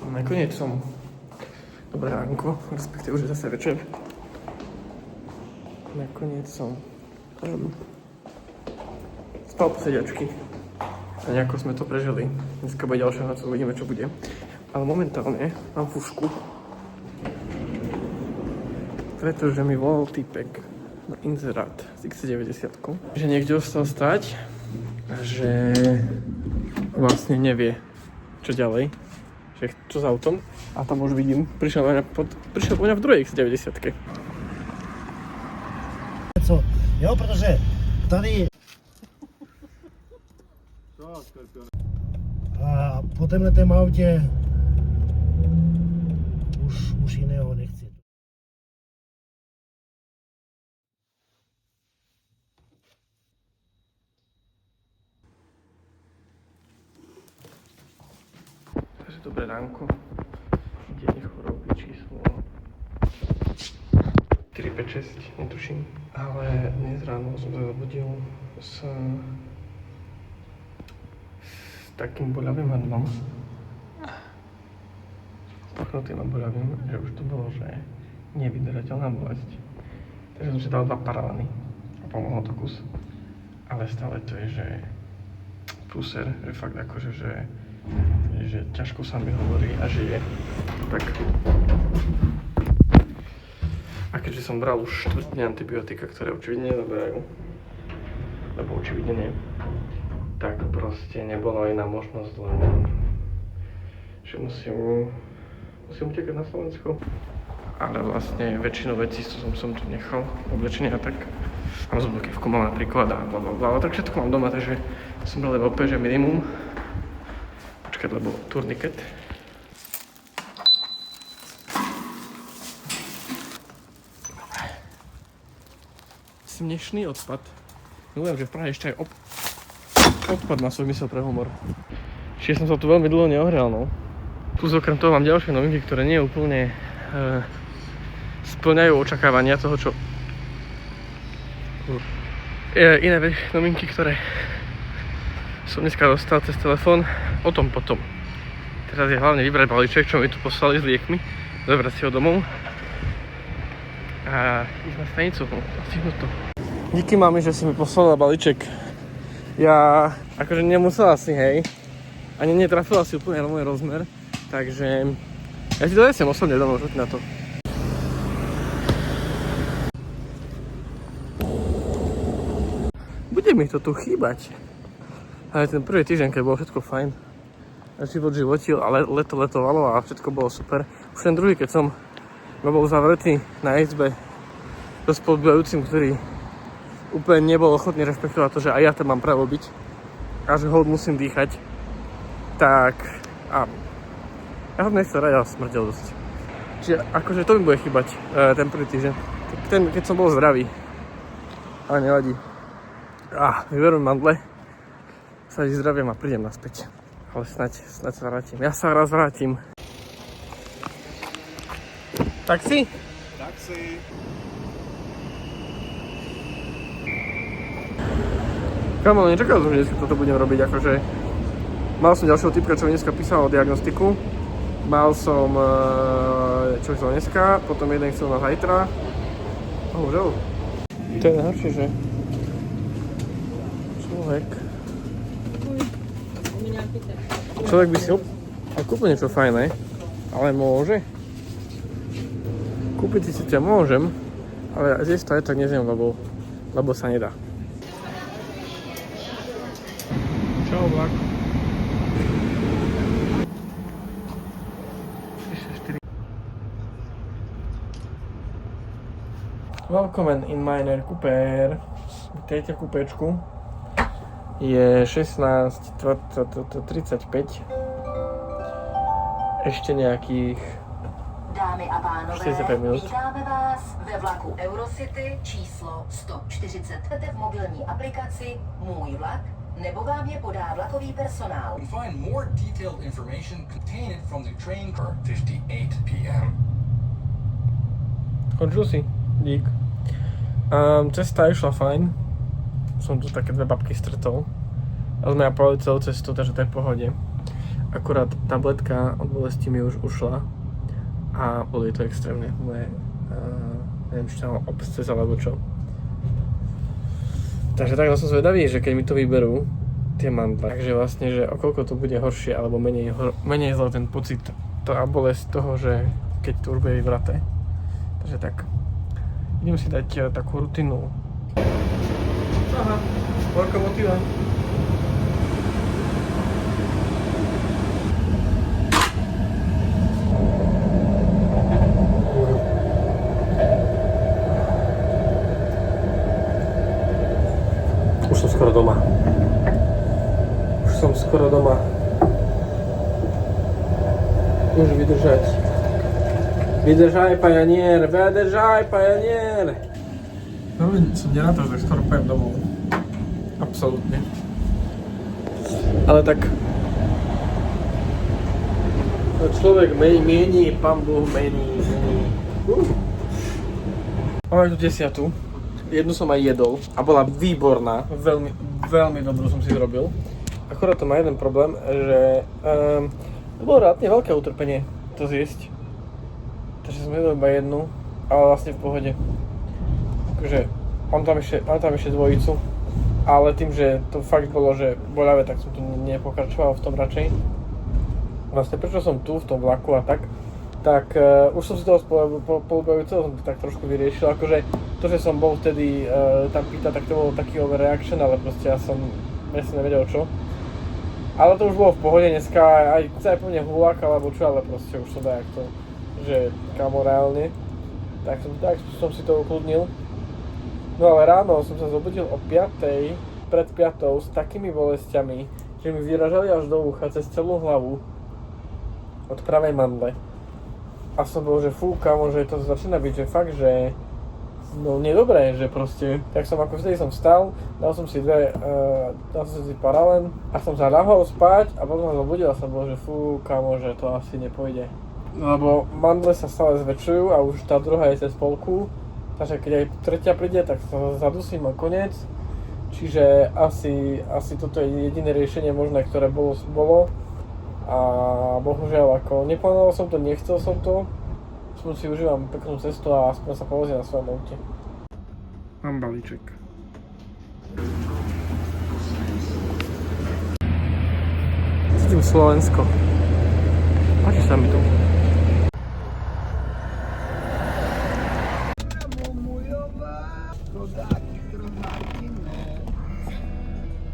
Nakoniec som. Dobré ránko, respektíve už je zase večer. Nakoniec som stal po sediačky. A nejako sme to prežili. Dneska bude ďalšia noc, uvidíme čo bude. Ale momentálne mám fušku. Pretože mi volal týpek na inzerát z X90, že niekde ostal stať a že vlastne nevie čo ďalej. Že čo s autom. A tam už vidím, prišiel po mňa v druhej X90. Jo, protože tady a po témhletém autě už jiného nechci. Takže dobré ránko. Deň choroby číslo 456, netuším. Ale dnes ráno som sa zobudil s takým boľavým hrdlom. Pachnutým a boľavým, že už to bolo, že nevydržateľná bolesť. Takže som si dal 2 paralany a pomohlo to kus. Ale stále to je, že prúser, že fakt akože, že ťažko sa mi hovorí a žije. Tak. A keďže som bral už 4 dní antibiotika, ktoré očividne nezaberajú, lebo očividne nie, tak proste nebola iná možnosť, len že musím utekať na Slovensko. Ale vlastne väčšinu vecí som tu nechal, oblečenia tak. Mám zubokývku mám napríklad a blablabla, ale tak všetko mám doma, takže som bral iba opäť, že minimum. Počkať, lebo turniket. Smiešný odpad. Milujem, že v Prahe ešte aj odpad má svoj mysel pre humor. Čiže som sa tu veľmi dlho neohrial, no. Plus okrem toho mám ďalšie novinky, ktoré nie úplne splňajú očakávania toho, čo... Iné novinky, ktoré som dneska dostal cez telefón, o tom potom. Teraz je hlavne vybrať balíček, čo mi tu poslali s liekmi, zobrať si ho domov a ísť na stanicu, no, stihnúť to. Díky mami, že si mi poslala balíček. Ja akože nemusela si, hej, ani netrafila si úplne na môj rozmer, takže ja ti to nesiem osobne domov, čo ti na to. Bude mi to tu chýbať. Ale ten prvý týždeň, keď bolo všetko fajn, život životil, ale leto letovalo a všetko bolo super. Už ten druhý, keď som bol zavretý na izbe so spolubývajúcim, ktorý úplne nebol ochotný rešpektovať to, že aj ja tam mám právo byť a že hold musím dýchať, tak a ja som nechcel rať, ale smrdel dosť. Čiže akože to mi bude chýbať ten prvý týždeň, keď som bol zdravý, ale nevadí. Vyberiem mandle, sa zdravím a prídem naspäť. Ale snáď sa vrátim. Ja sa raz vrátim. Taxi? Taxi. Kamo, nečakal som, že dneska toto budem robiť, akože... Mal som ďalšieho typka, čo mi dneska písal o diagnostiku. Mal som... čo chcel dneska, potom jeden chcel na zajtra. Bohužel. To je najhoršie, že... Človek by si kúpil niečo fajné, ale môže. Kúpiť si ťa môžem, ale zjesť to aj tak nezjem, lebo sa nedá. Čau, vlak. Welcome in Miner Cooper. Vítajte v kúpečku. Je 16:35. Ešte nejakých Dámy a pánové, 45 minút. vítáme vás ve vlaku Eurocity číslo 140. V mobilní aplikaci Můj vlak, nebo vám je podá vlakový personál. You can find more detailed information contained from the train for 58 p.m. Skončil si? Dík. Cesta išla fajn. Som tu také dve babky stretol. A sme ja povedali celú cestu, takže to je v pohode. akurát tabletka od bolesti mi už ušla a boli to extrémne moje, neviem, či tam obsces alebo čo. Takže takto som zvedavý, že keď mi to vyberú, tie mandle, takže vlastne, že o koľko to bude horšie alebo menej zle ten pocit, tá bolesť toho, že keď to už bude vyvraté. Takže tak, idem si dať takú rutinu. Aha, lokomotíva. Už som skoro doma. Už vydržať. Vydržaj, pajanier! Vydržaj, pajanier! No, som nerad, že skoro pojem domov. Absolútne. Ale tak... Človek mení, Pán Boh mení. Máme tu 10. Jednu som aj jedol a bola výborná. Veľmi, veľmi dobrú som si zrobil. Akorát to má jeden problém, že to bolo relatívne veľké utrpenie to zjesť. Takže som jedol iba jednu, ale vlastne v pohode. Takže mám tam ešte dvojicu, ale tým, že to fakt bolo, že boľavé, tak som tu nepokračoval v tom radšej. Vlastne prečo som tu v tom vlaku a tak už som si toho polubavujúceho som tak trošku vyriešil, akože to, že som bol vtedy tam pýtať, tak to bol taký overreaction, ale proste ja som nevedel čo. Ale to už bolo v pohode, dneska aj po mne hulák alebo čo, ale proste už som dajak to, že kamo reálne. Tak som si to ukludnil. No ale ráno som sa zobudil o 5:00, pred 5:00 s takými bolestiami, že mi vyražali až do ucha cez celú hlavu od pravej mandle. A som bol, že fú, kamo, že to začína byť, že fakt, že no nedobré, že proste, tak som ako vtedy som vstal, dal som si paralen a som sa ľahol spať a potom sa zobudil a som bol, že fú, kamo, že to asi nepôjde. Lebo mandle sa stále zväčšujú a už tá druhá je cez polku, takže keď aj tretia príde, tak sa zadusím a koniec. Čiže asi toto je jediné riešenie možné, ktoré bolo. A bohužiaľ, ako neplánoval som to, nechcel som to. Aspoň si užívam peknú cestu a aspoň sa povozím na svojom aute. Mám balíček. Cítim Slovensko. Páči sa mi tu.